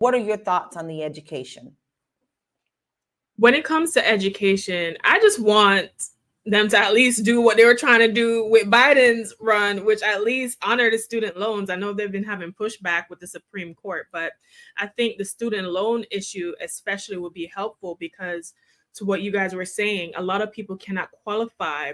What are your thoughts on the education? When it comes to education, I just want them to at least do what they were trying to do with Biden's run, which at least honor the student loans. I know they've been having pushback with the Supreme Court, but I think the student loan issue especially would be helpful because, to what you guys were saying, a lot of people cannot qualify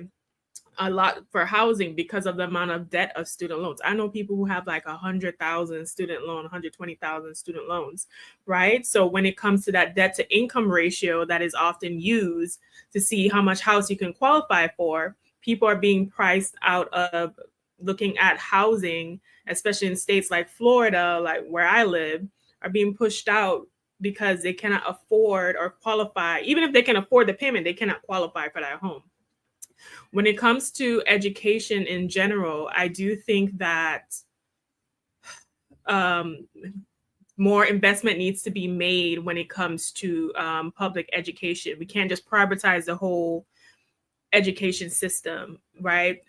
a lot for housing because of the amount of debt of student loans. I know people who have like 100,000 student loan, 120,000 student loans, right? So when it comes to that debt to income ratio that is often used to see how much house you can qualify for, people are being priced out of looking at housing, especially in states like Florida, like where I live, are being pushed out because they cannot afford or qualify. Even if they can afford the payment, they cannot qualify for that home. When it comes to education in general, I do think that um, more investment needs to be made when it comes to public education. We can't just privatize the whole education system, right?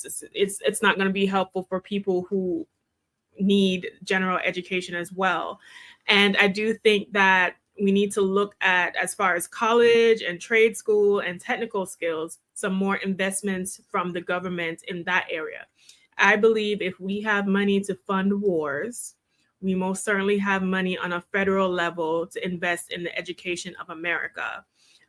It's not going to be helpful for people who need general education as well. And I do think that we need to look at, as far as college and trade school and technical skills, some more investments from the government in that area. I believe if we have money to fund wars, we most certainly have money on a federal level to invest in the education of America.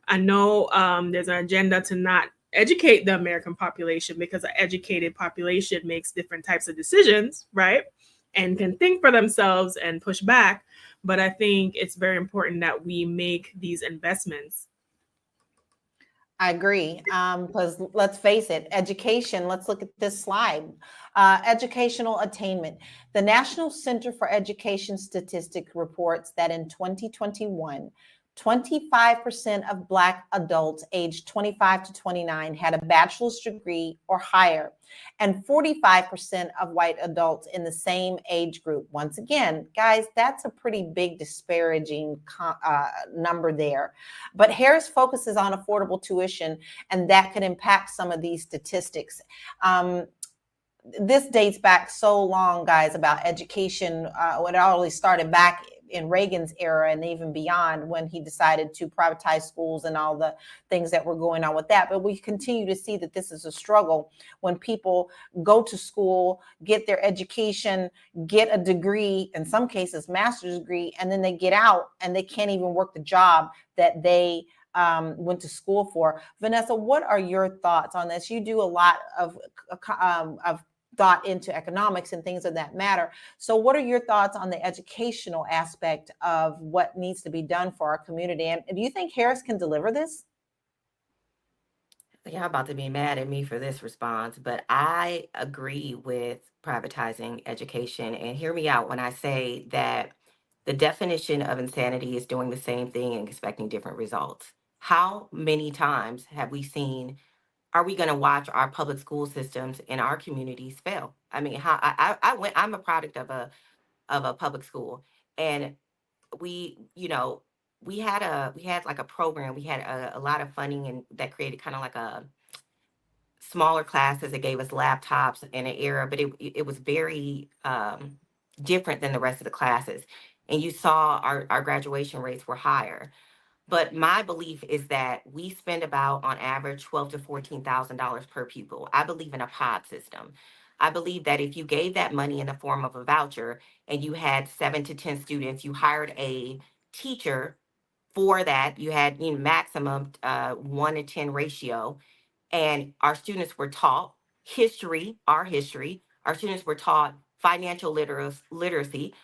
I know there's an agenda to not educate the American population because an educated population makes different types of decisions, right? And can think for themselves and push back. But I think it's very important that we make these investments. I agree. Because let's face it, education, let's look at this slide. Educational attainment. The National Center for Education Statistics reports that in 2021, 25% of Black adults aged 25 to 29 had a bachelor's degree or higher, and 45% of white adults in the same age group. Once again, guys, that's a pretty big disparaging number there. But Harris focuses on affordable tuition, and that could impact some of these statistics. This dates back so long, guys, about education. When it already started back in Reagan's era and even beyond, when he decided to privatize schools and all the things that were going on with that. But we continue to see that this is a struggle when people go to school, get their education, get a degree, in some cases master's degree, and then they get out and they can't even work the job that they went to school for. Vanessa, what are your thoughts on this? You do a lot of thought into economics and things of that matter. So what are your thoughts on the educational aspect of what needs to be done for our community? And do you think Harris can deliver this? Y'all about to be mad at me for this response, but I agree with privatizing education. And hear me out when I say that the definition of insanity is doing the same thing and expecting different results. How many times have we seen, are we going to watch our public school systems in our communities fail? I mean, I'm a product of a public school, and we, we had like a program, we had a lot of funding, and that created kind of like a smaller classes. It gave us laptops in an era, but it was very different than the rest of the classes. And you saw our graduation rates were higher. But my belief is that we spend about, on average, $12,000 to $14,000 per pupil. I believe in a pod system. I believe that if you gave that money in the form of a voucher and you had 7 to 10 students, you hired a teacher for that. You had, maximum 1 to 10 ratio, and our students were taught history, our history. Our students were taught financial literacy.